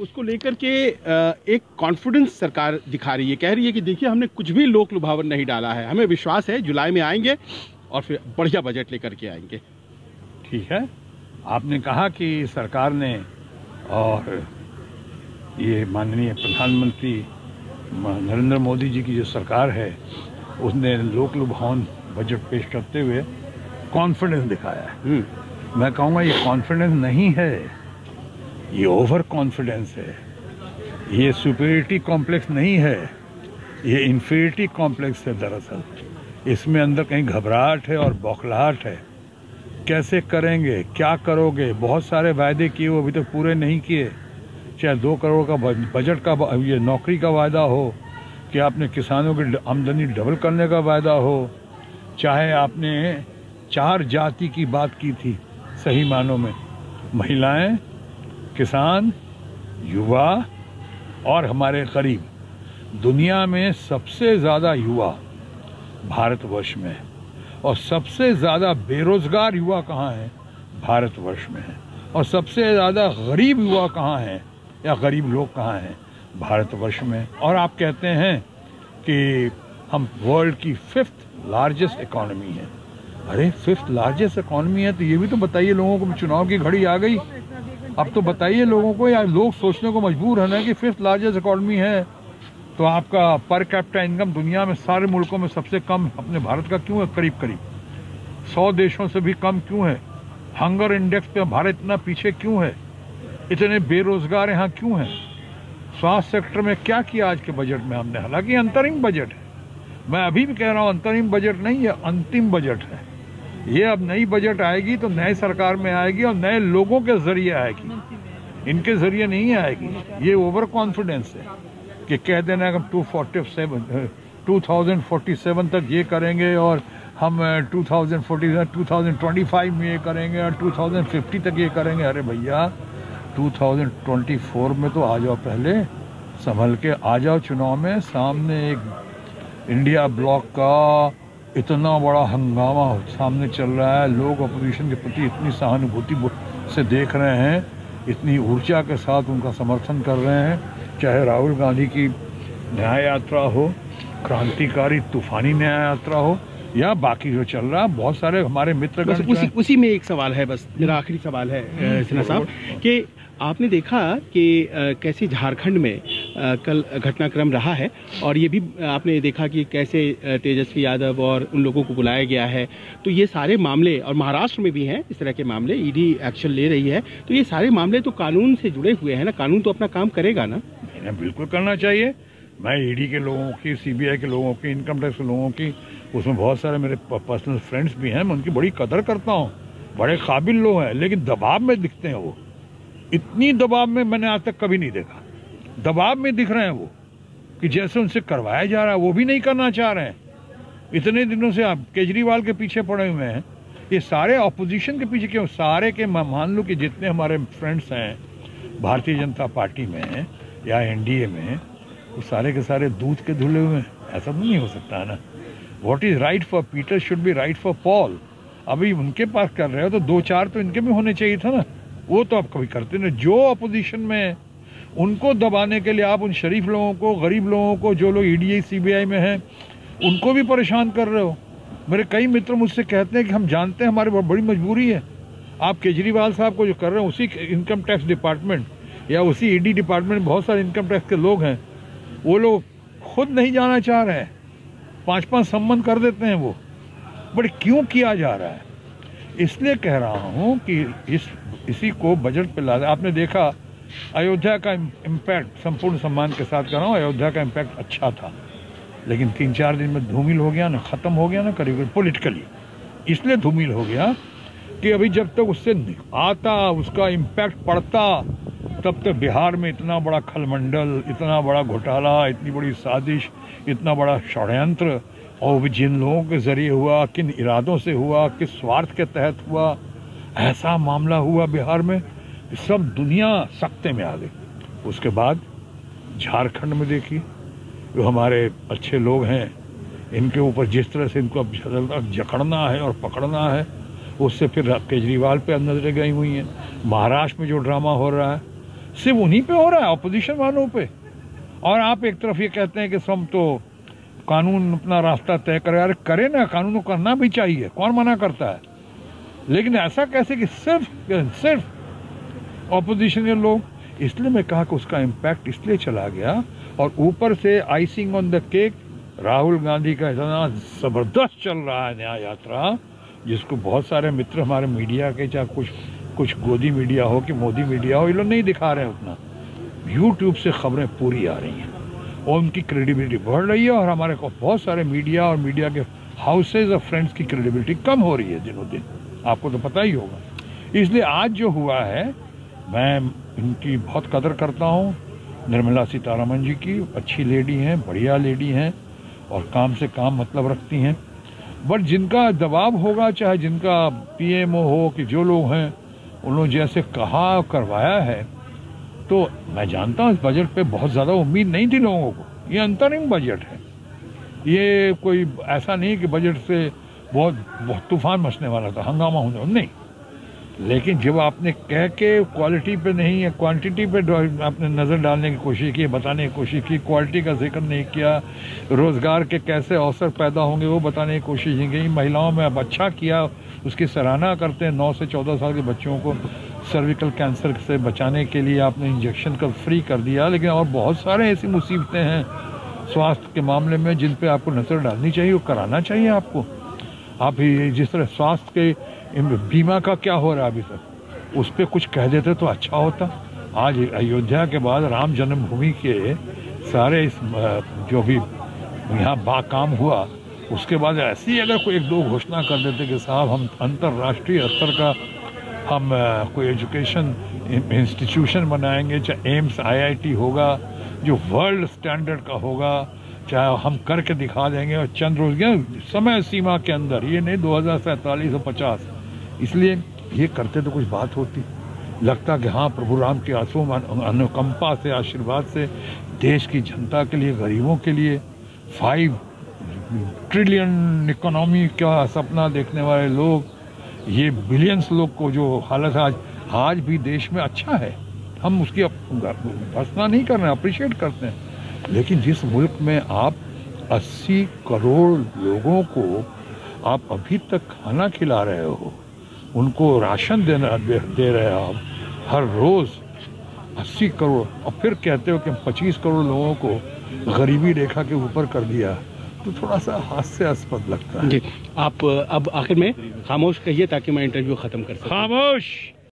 उसको लेकर के एक कॉन्फिडेंस सरकार दिखा रही है, कह रही है कि देखिए हमने कुछ भी लोक लुभावन नहीं डाला है, हमें विश्वास है जुलाई में आएंगे और फिर बढ़िया बजट लेकर के आएंगे। ठीक है, आपने कहा कि सरकार ने और ये माननीय प्रधानमंत्री नरेंद्र मोदी जी की जो सरकार है उसने लोक लुभावन बजट पेश करते हुए कॉन्फिडेंस दिखाया है। मैं कहूँगा ये कॉन्फिडेंस नहीं है, ये ओवर कॉन्फिडेंस है। ये सुपीरियरिटी कॉम्प्लेक्स नहीं है, ये इन्फीरियरिटी कॉम्प्लेक्स है। दरअसल इसमें अंदर कहीं घबराहट है और बौखलाहट है। कैसे करेंगे, क्या करोगे, बहुत सारे वायदे किए वो अभी तक पूरे नहीं किए। चाहे 2 करोड़ का बजट का ये नौकरी का वायदा हो, कि आपने किसानों की आमदनी डबल करने का वायदा हो, चाहे आपने 4 जाति की बात की थी सही मानों में, महिलाएं, किसान, युवा और हमारे गरीब। दुनिया में सबसे ज़्यादा युवा भारतवर्ष में है और सबसे ज़्यादा बेरोज़गार युवा कहाँ हैं? भारतवर्ष में है। और सबसे ज़्यादा गरीब युवा कहाँ हैं या गरीब लोग कहाँ हैं? भारतवर्ष में। और आप कहते हैं कि हम वर्ल्ड की 5th लार्जेस्ट इकॉनमी है। अरे 5th लार्जेस्ट इकॉनमी है तो ये भी तो बताइए लोगों को, चुनाव की घड़ी आ गई, अब तो बताइए लोगों को, या लोग सोचने को मजबूर है ना कि 5th लार्जेस्ट इकॉनमी है तो आपका पर कैपिटा इनकम दुनिया में सारे मुल्कों में सबसे कम अपने भारत का क्यों है? करीब करीब 100 देशों से भी कम क्यों है? हंगर इंडेक्स पे भारत इतना पीछे क्यों है? इतने बेरोजगार यहाँ क्यों हैं? स्वास्थ्य सेक्टर में क्या किया आज के बजट में हमने? हालांकि अंतरिम बजट है, मैं अभी भी कह रहा हूँ अंतरिम बजट नहीं, ये अंतिम बजट है। ये अब नई बजट आएगी तो नए सरकार में आएगी और नए लोगों के जरिए आएगी, इनके जरिए नहीं आएगी। ये ओवर कॉन्फिडेंस है कि कह देना कि 2047 तक ये करेंगे और हम 2025 में ये करेंगे और 2050 तक ये करेंगे। अरे भैया 2024 में तो आ जाओ, पहले संभल के आ जाओ। चुनाव में सामने एक इंडिया ब्लॉक का इतना बड़ा हंगामा सामने चल रहा है, लोग अपोजिशन के प्रति इतनी सहानुभूति से देख रहे हैं, इतनी ऊर्जा के साथ उनका समर्थन कर रहे हैं। चाहे राहुल गांधी की न्याय यात्रा हो, क्रांतिकारी तूफानी न्याय यात्रा हो, या बाकी जो चल रहा है, बहुत सारे हमारे मित्र उसी में एक सवाल है, बस मेरा आखिरी सवाल है सिन्हा साहब, कि आपने देखा कि कैसे झारखंड में कल घटनाक्रम रहा है और ये भी आपने देखा कि कैसे तेजस्वी यादव और उन लोगों को बुलाया गया है, तो ये सारे मामले, और महाराष्ट्र में भी हैं इस तरह के मामले, ईडी एक्शन ले रही है, तो ये सारे मामले तो कानून से जुड़े हुए हैं ना, कानून तो अपना काम करेगा ना? बिल्कुल करना चाहिए। मैं ईडी के लोगों की, सीबीआई के लोगों की, इनकम टैक्स के लोगों की, उसमें बहुत सारे मेरे पर्सनल फ्रेंड्स भी हैं, मैं उनकी बड़ी कदर करता हूँ, बड़े काबिल लोग हैं, लेकिन दबाव में दिखते हैं वो। इतनी दबाव में मैंने आज तक कभी नहीं देखा। दबाव में दिख रहे हैं वो कि जैसे उनसे करवाया जा रहा है वो भी नहीं करना चाह रहे हैं। इतने दिनों से आप केजरीवाल के पीछे पड़े हुए हैं, ये सारे ऑपोजिशन के पीछे क्यों? सारे के मान लो कि जितने हमारे फ्रेंड्स हैं भारतीय जनता पार्टी में या एनडीए में, वो सारे के सारे दूध के धुले हुए हैं। ऐसा तो नहीं हो सकता है ना। What is right for Peter should be right for Paul. अभी उनके पास कर रहे हो तो 2-4 तो इनके भी होने चाहिए था ना, वो तो आप कभी करते नहीं। जो अपोजिशन में उनको दबाने के लिए आप उन शरीफ लोगों को, गरीब लोगों को, जो लोग ईडी सीबीआई में हैं, उनको भी परेशान कर रहे हो। मेरे कई मित्र मुझसे कहते हैं कि हम जानते हैं हमारी बड़ी मजबूरी है, आप केजरीवाल साहब को जो कर रहे हैं, उसी इनकम टैक्स डिपार्टमेंट या उसी ईडी डिपार्टमेंट में बहुत सारे इनकम टैक्स के लोग हैं, वो लोग खुद नहीं जाना चाह रहे हैं, 5-5 सम्मन कर देते हैं वो। बट क्यों किया जा रहा है? इसलिए कह रहा हूँ कि इसी को बजट पे ला। आपने देखा अयोध्या का इम्पैक्ट, संपूर्ण सम्मान के साथ कह रहा हूँ, अयोध्या का इम्पैक्ट अच्छा था, लेकिन 3-4 दिन में धूमिल हो गया ना, ख़त्म हो गया ना करीब पॉलिटिकली। इसलिए धूमिल हो गया कि अभी जब तक उससे आता, उसका इम्पैक्ट पड़ता, तब तक बिहार में इतना बड़ा खलमंडल, इतना बड़ा घोटाला, इतनी बड़ी साजिश, इतना बड़ा षड्यंत्र, और जिन लोगों के जरिए हुआ, किन इरादों से हुआ, किस स्वार्थ के तहत हुआ, ऐसा मामला हुआ बिहार में, सब दुनिया सख्ते में आ गई। उसके बाद झारखंड में देखिए, जो हमारे अच्छे लोग हैं, इनके ऊपर जिस तरह से इनको अब जकड़ना है और पकड़ना है, उससे फिर केजरीवाल पे नजरें गई हुई हैं। महाराष्ट्र में जो ड्रामा हो रहा है, सिर्फ उन्हीं पे हो रहा है, अपोजिशन वालों पे। और आप एक तरफ ये कहते हैं कि हम तो कानून अपना रास्ता तय करे। अरे करे ना, कानून को करना भी चाहिए, कौन मना करता है, लेकिन ऐसा कैसे कि सिर्फ ऑपोजिशन के लोग। इसलिए मैं कहा कि उसका इम्पैक्ट इसलिए चला गया। और ऊपर से icing on the cake, Rahul Gandhi का इतना ज़बरदस्त चल रहा है न्याय यात्रा, जिसको बहुत सारे मित्र हमारे मीडिया के, चाहे कुछ गोदी मीडिया हो कि मोदी मीडिया हो, ये लोग नहीं दिखा रहे हैं उतना। यूट्यूब से खबरें पूरी आ रही हैं और उनकी क्रेडिबिलिटी बढ़ रही है। और हमारे को बहुत सारे मीडिया और मीडिया के हाउसेज ऑफ फ्रेंड्स की क्रेडिबिलिटी कम हो रही है दिनों दिन, आपको तो पता ही होगा। इसलिए आज जो हुआ है, मैं इनकी बहुत कदर करता हूँ, निर्मला सीतारमण जी की। अच्छी लेडी हैं, बढ़िया लेडी हैं और काम से काम मतलब रखती हैं। बट जिनका दबाव होगा, चाहे जिनका पीएमओ हो कि जो लोग हैं, उन्होंने जैसे कहा करवाया है, तो मैं जानता हूँ इस बजट पे बहुत ज़्यादा उम्मीद नहीं थी लोगों को। ये अंतरिम बजट है, ये कोई ऐसा नहीं कि बजट से बहुत तूफान मचने वाला था, हंगामा होने वाला नहीं। लेकिन जब आपने कह के क्वालिटी पे नहीं है, क्वांटिटी पे आपने नज़र डालने की कोशिश की, बताने की कोशिश की, क्वालिटी का जिक्र नहीं किया, रोज़गार के कैसे अवसर पैदा होंगे वो बताने की कोशिश नहीं की। महिलाओं में अब अच्छा किया, उसकी सराहना करते हैं। 9 से 14 साल के बच्चों को सर्विकल कैंसर से बचाने के लिए आपने इंजेक्शन का फ्री कर दिया। लेकिन और बहुत सारे ऐसी मुसीबतें हैं स्वास्थ्य के मामले में जिन पे आपको नज़र डालनी चाहिए, वो कराना चाहिए आपको। आप जिस तरह स्वास्थ्य के बीमा का क्या हो रहा है अभी तक, उस पर कुछ कह देते तो अच्छा होता। आज अयोध्या के बाद राम जन्मभूमि के सारे जो भी यहाँ काम हुआ, उसके बाद ऐसी अगर कोई 1-2 घोषणा कर देते कि साहब हम अंतर्राष्ट्रीय स्तर का हम कोई एजुकेशन इंस्टीट्यूशन बनाएंगे, चाहे एम्स IIT होगा जो वर्ल्ड स्टैंडर्ड का होगा, चाहे हम करके दिखा देंगे और चंद रोज समय सीमा के अंदर, ये नहीं 2047 और 50। इसलिए ये करते तो कुछ बात होती। लगता कि हाँ, प्रभु राम के आंसू अनुकंपा से, आशीर्वाद से देश की जनता के लिए, गरीबों के लिए 5 ट्रिलियन इकोनॉमी का सपना देखने वाले लोग, ये बिलियंस लोग को जो हालत आज भी देश में अच्छा है, हम उसकी भर्त्सना नहीं कर रहे हैं, अप्रिशिएट करते हैं। लेकिन जिस मुल्क में आप 80 करोड़ लोगों को आप अभी तक खाना खिला रहे हो, उनको राशन दे रहे हो आप हर रोज़ 80 करोड़, और फिर कहते हो कि 25 करोड़ लोगों को गरीबी रेखा के ऊपर कर दिया, तो थोड़ा सा हास्यास्पद लगता है। जी, आप अब आखिर में खामोश कहिए ताकि मैं इंटरव्यू ख़त्म कर सकूं। खामोश।